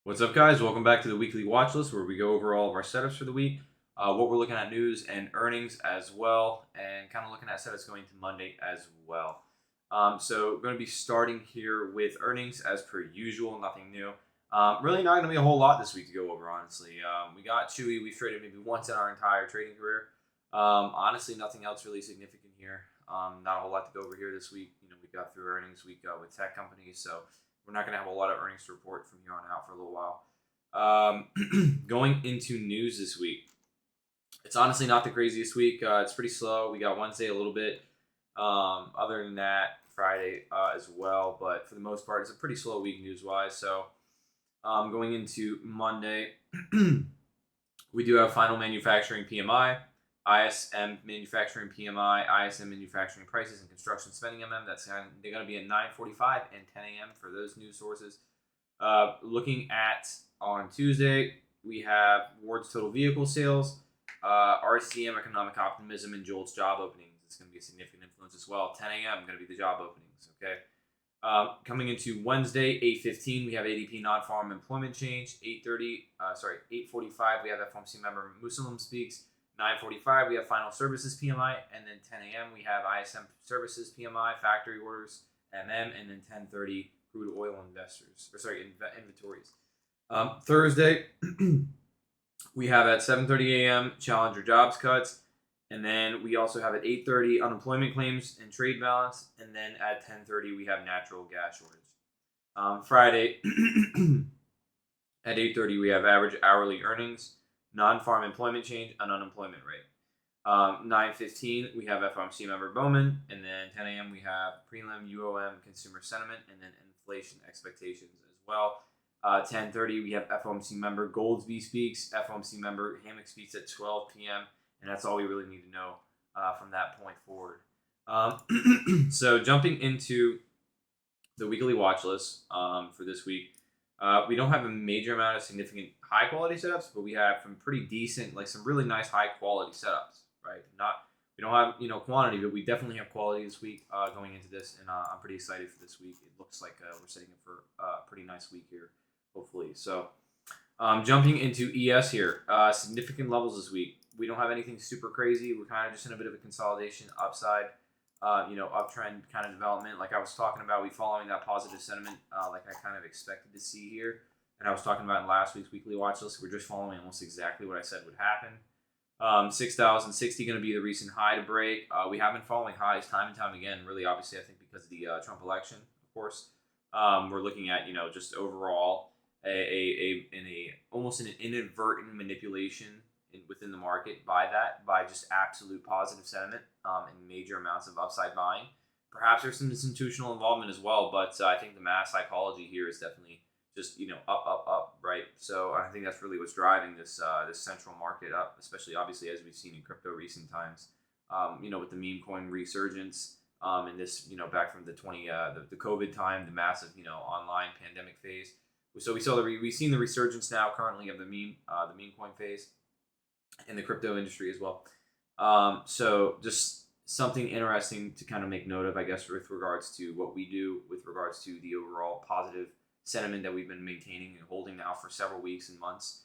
What's up, guys? Welcome back to the weekly watch list where we go over all of our setups for the week, what we're looking at news and earnings as well, and kind of looking at setups going to Monday as well. So we're going to be starting here with earnings as per usual, nothing new. Really not going to be a whole lot this week to go over, honestly. We got Chewy. We've traded maybe once in our entire trading career. Honestly, nothing else really significant here. Not a whole lot to go over here this week. We got through earnings week with tech companies, so we're not going to have a lot of earnings to report from here on out for a little while. Going into news this week, it's honestly not the craziest week. It's pretty slow. We got Wednesday a little bit. Other than that, Friday as well. But for the most part, it's a pretty slow week news-wise. So going into Monday, we do have final manufacturing PMI, ISM manufacturing PMI, ISM manufacturing prices, and construction spending MM. They're going to be at 9:45 and 10 a.m. for those news sources. Looking at on Tuesday, we have Ward's total vehicle sales, RCM economic optimism, and Jolt's job openings. It's going to be a significant influence as well. 10 a.m. going to be the job openings. Okay. Coming into Wednesday, 8:15, we have ADP non-farm employment change. 8:45, we have FOMC member Muslim speaks. 9:45, we have final services PMI, and then 10 a.m. we have ISM services PMI, factory orders, MM, and then 10:30 crude oil inventories. Thursday, we have at 7:30 a.m. Challenger jobs cuts, and then we also have at 8:30 unemployment claims and trade balance, and then at 10:30 we have natural gas shortage. Friday at 8:30 we have average hourly earnings, non-farm employment change, and unemployment rate. 9:15 we have FOMC member Bowman, and then 10 a.m. we have prelim UOM consumer sentiment, and then inflation expectations as well. 10:30 we have FOMC member Goldsby speaks, FOMC member Hammock speaks at 12 p.m. and that's all we really need to know from that point forward. So jumping into the weekly watch list for this week, we don't have a major amount of significant high quality setups, but we have some pretty decent, like some really nice high quality setups, right? We don't have quantity, but we definitely have quality this week going into this, and I'm pretty excited for this week. It looks like we're setting up for a pretty nice week here, hopefully. So jumping into ES here, significant levels this week. We don't have anything super crazy. We're kind of just in a bit of a consolidation upside, uptrend kind of development. Like I was talking about, we following that positive sentiment, like I kind of expected to see here. And I was talking about in last week's weekly watch list. We're just following almost exactly what I said would happen. 6,060 going to be the recent high to break. We have been following highs time and time again. Really, obviously, I think because of the Trump election, of course. We're looking at just overall almost an inadvertent manipulation within the market by just absolute positive sentiment and major amounts of upside buying. Perhaps there's some institutional involvement as well, but I think the mass psychology here is definitely just up, right? So I think that's really what's driving this central market up, especially obviously as we've seen in crypto recent times. With the meme coin resurgence, and this back from the the COVID time, the massive online pandemic phase. So we've seen the resurgence now currently of the meme coin phase in the crypto industry as well. So just something interesting to kind of make note of, I guess, with regards to what we do, with regards to the overall positive sentiment that we've been maintaining and holding now for several weeks and months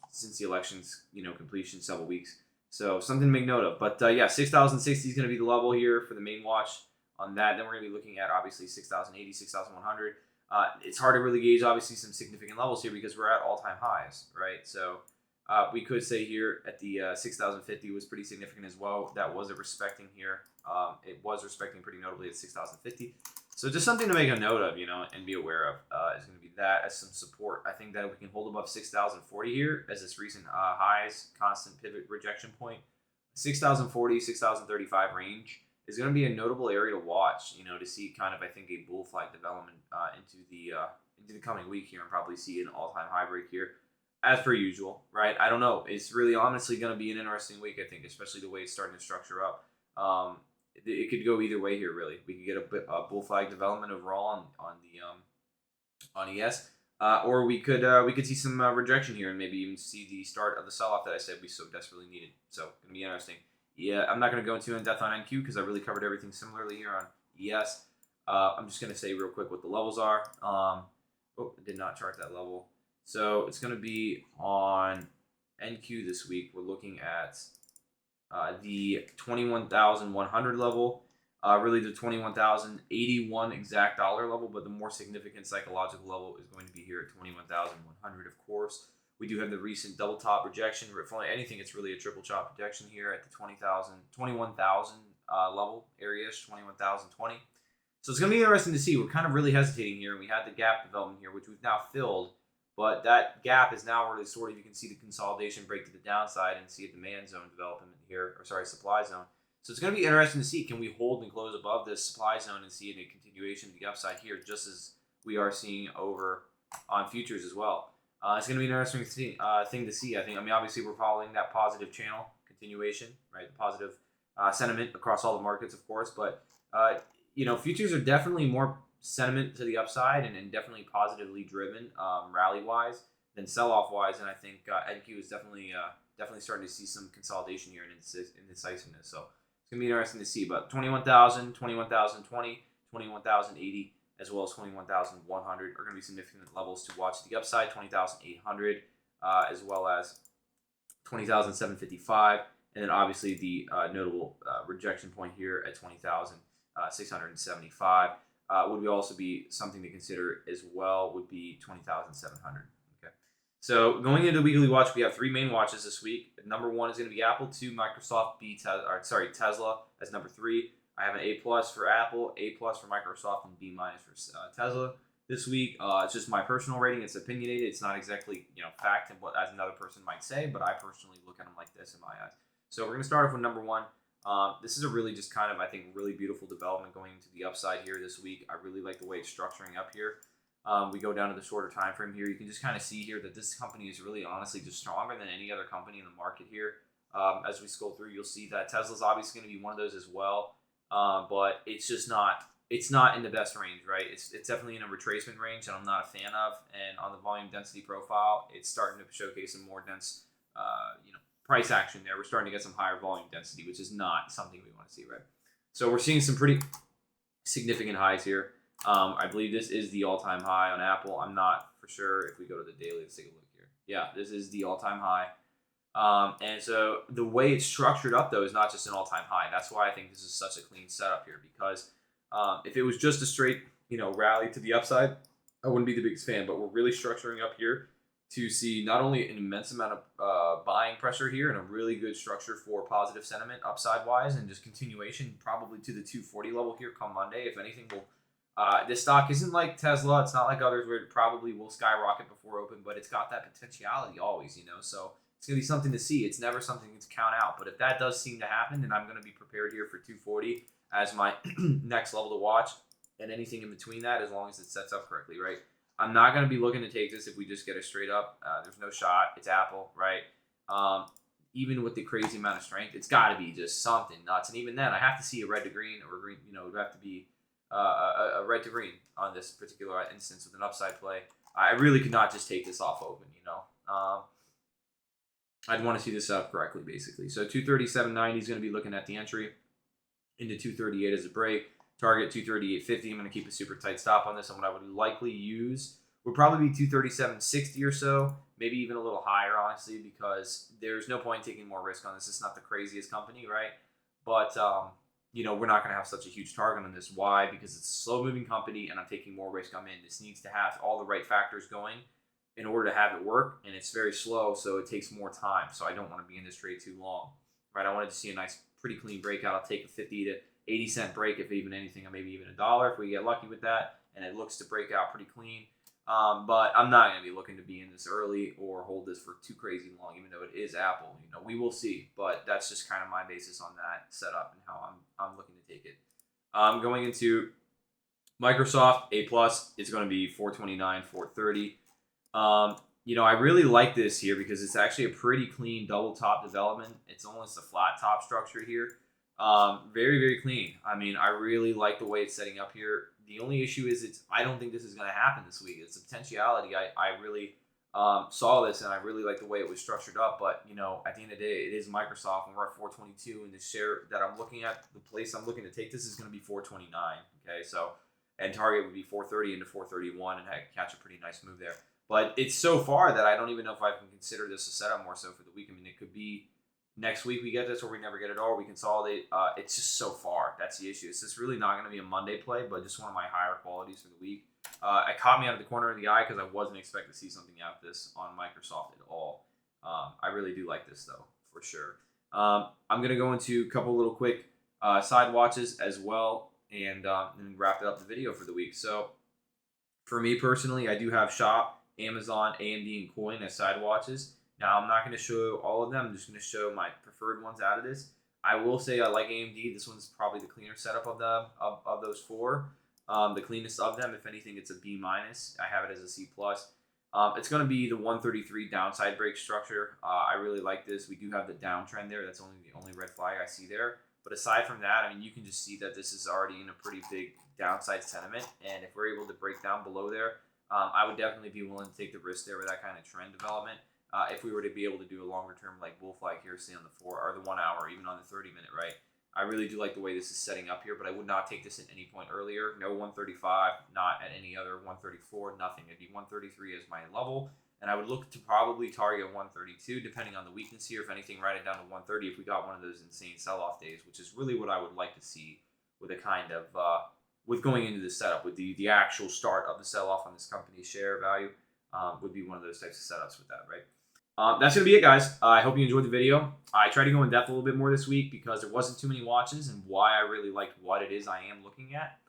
since the election's completion, several weeks. So something to make note of. But 6,060 is going to be the level here for the main watch on that. Then we're going to be looking at obviously 6,080, 6,100. It's hard to really gauge obviously some significant levels here because we're at all-time highs, right? So we could say here at the 6,050 was pretty significant as well. That was a respecting here. It was respecting pretty notably at 6,050. So just something to make a note of, and be aware of is going to be that as some support. I think that if we can hold above 6,040 here as this recent highs, constant pivot rejection point, 6,040, 6,035 range is going to be a notable area to watch, to see kind of, I think, a bull flag development into the coming week here and probably see an all-time high break here. As per usual, right? I don't know. It's really honestly going to be an interesting week, I think, especially the way it's starting to structure up. It could go either way here, really. We could get a bull flag development overall on ES, or we could see some rejection here and maybe even see the start of the sell-off that I said we so desperately needed. So going to be interesting. Yeah, I'm not going to go into in depth on NQ because I really covered everything similarly here on ES. I'm just going to say real quick what the levels are. I did not chart that level. So it's going to be on NQ this week. We're looking at the 21,100 level, really the 21,081 exact dollar level, but the more significant psychological level is going to be here at 21,100, of course. We do have the recent double top rejection. If only anything, it's really a triple chop rejection here at the 21,000 level area-ish, 21,020. So it's going to be interesting to see. We're kind of really hesitating here, and we had the gap development here, which we've now filled. But that gap is now where sort of you can see the consolidation break to the downside and see a demand zone development here, or sorry, supply zone. So it's going to be interesting to see, can we hold and close above this supply zone and see a continuation of the upside here, just as we are seeing over on futures as well. It's going to be an interesting thing to see. I mean, obviously we're following that positive channel continuation, right? The positive sentiment across all the markets, of course, but futures are definitely more sentiment to the upside and definitely positively driven rally wise than sell off wise, and I think NQ is definitely starting to see some consolidation here and indecisiveness. So it's gonna be interesting to see. But 21,000, 21,020, 21,080, as well as 21,100 are gonna be significant levels to watch the upside. 20,800, as well as 20,755, and then obviously the notable rejection point here at 20,675. Would we also be something to consider as well would be 20,700. Okay. So going into the weekly watch, we have three main watches this week. Number one is going to be Apple, 2 Microsoft, Tesla as number 3. I have an A+ for Apple, A+ for Microsoft, and B- for Tesla this week. It's just my personal rating. It's opinionated. It's not exactly fact and what as another person might say, but I personally look at them like this in my eyes. So we're going to start off with number 1. This is a really just kind of, I think, really beautiful development going into the upside here this week. I really like the way it's structuring up here. We go down to the shorter time frame here. You can just kind of see here that this company is really honestly just stronger than any other company in the market here. As we scroll through, you'll see that Tesla's obviously going to be one of those as well, but it's just not. It's not in the best range, right? It's definitely in a retracement range, and I'm not a fan of. And on the volume density profile, it's starting to showcase a more dense, price action there. We're starting to get some higher volume density, which is not something we want to see, right? So we're seeing some pretty significant highs here. I believe this is the all-time high on Apple. I'm not for sure. If we go to the daily, let's take a look here. Yeah, this is the all-time high. And so the way it's structured up, though, is not just an all-time high. That's why I think this is such a clean setup here, because if it was just a straight, rally to the upside, I wouldn't be the biggest fan. But we're really structuring up here to see not only an immense amount of buying pressure here and a really good structure for positive sentiment upside-wise and just continuation probably to the 240 level here come Monday. If anything, this stock isn't like Tesla. It's not like others where it probably will skyrocket before open, but it's got that potentiality always, So it's going to be something to see. It's never something to count out. But if that does seem to happen, then I'm going to be prepared here for 240 as my next level to watch, and anything in between that as long as it sets up correctly, right? I'm not going to be looking to take this if we just get a straight up. There's no shot. It's Apple, right? Even with the crazy amount of strength, it's got to be just something nuts. And even then, I have to see a red to green or green. It would have to be a red to green on this particular instance with an upside play. I really could not just take this off open. I'd want to see this up correctly, basically. So 237.90 is going to be looking at the entry into 238 as a break. Target 238.50. I'm going to keep a super tight stop on this. And what I would likely use would probably be 237.60 or so, maybe even a little higher, honestly, because there's no point taking more risk on this. It's not the craziest company, right? But, we're not going to have such a huge target on this. Why? Because it's a slow-moving company, and I'm taking more risk. I'm in. This needs to have all the right factors going in order to have it work, and it's very slow, so it takes more time. So I don't want to be in this trade too long, right? I wanted to see a nice, pretty clean breakout. I'll take a 50 to 80 cent break, if even anything, or maybe even $1 if we get lucky with that, and it looks to break out pretty clean. But I'm not going to be looking to be in this early or hold this for too crazy long, even though it is Apple. We will see, but that's just kind of my basis on that setup and how I'm looking to take it. Going into Microsoft, A+, is going to be 429, 430. I really like this here because it's actually a pretty clean double top development. It's almost a flat top structure here. Very, very clean. I really like the way it's setting up here. The only issue is I don't think this is going to happen this week. It's a potentiality. I really saw this, and I really like the way it was structured up. But, at the end of the day, it is Microsoft, and we're at 422, and the share that I'm looking at, the place I'm looking to take this is going to be 429. Okay, so, and target would be 430 into 431 and catch a pretty nice move there. But it's so far that I don't even know if I can consider this a setup more so for the week. I mean, it could be next week we get this, or we never get it all. We consolidate. It's just so far. That's the issue. It's just really not going to be a Monday play, but just one of my higher qualities for the week. It caught me out of the corner of the eye because I wasn't expecting to see something out this on Microsoft at all. I really do like this though, for sure. I'm going to go into a couple little quick side watches as well, and wrap it up the video for the week. So for me personally, I do have Shop, Amazon, AMD, and Coin as side watches. Now, I'm not going to show all of them. I'm just going to show my preferred ones out of this. I will say I like AMD. This one's probably the cleaner setup of them of those four. The cleanest of them. If anything, it's a B-. I have it as a C+. It's going to be the 133 downside break structure. I really like this. We do have the downtrend there. That's only the only red flag I see there. But aside from that, I mean, you can just see that this is already in a pretty big downside sentiment. And if we're able to break down below there, I would definitely be willing to take the risk there with that kind of trend development. If we were to be able to do a longer term like bull flag here, say on the 4 or the 1 hour, even on the 30-minute, right? I really do like the way this is setting up here, but I would not take this at any point earlier. No 135, not at any other 134, nothing. It'd be 133 as my level, and I would look to probably target 132, depending on the weakness here. If anything, write it down to 130 if we got one of those insane sell-off days, which is really what I would like to see with a kind of with going into this setup, with the actual start of the sell-off on this company's share value, would be one of those types of setups with that, right? That's going to be it, guys. I hope you enjoyed the video. I tried to go in depth a little bit more this week because there wasn't too many watches, and why I really liked what it is I am looking at.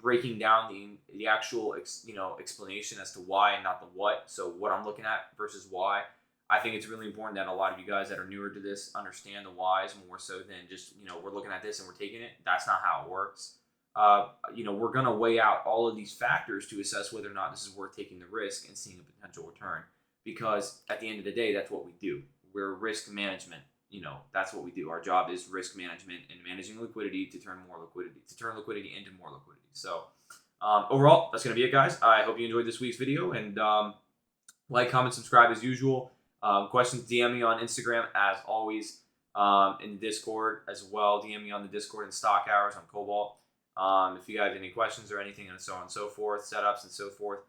Breaking down the actual explanation as to why and not the what. So what I'm looking at versus why. I think it's really important that a lot of you guys that are newer to this understand the whys more so than just, we're looking at this and we're taking it. That's not how it works. We're going to weigh out all of these factors to assess whether or not this is worth taking the risk and seeing a potential return. Because at the end of the day, that's what we do. We're risk management. That's what we do. Our job is risk management and managing liquidity to turn liquidity into more liquidity. So overall, that's going to be it, guys. I hope you enjoyed this week's video, and like, comment, subscribe as usual. Questions, DM me on Instagram as always, in Discord as well. DM me on the Discord in stock hours on Cobalt. If you have any questions or anything and so on and so forth, setups and so forth,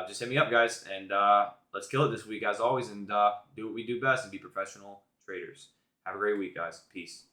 just hit me up, guys, and let's kill it this week as always, and do what we do best and be professional traders. Have a great week, guys. Peace.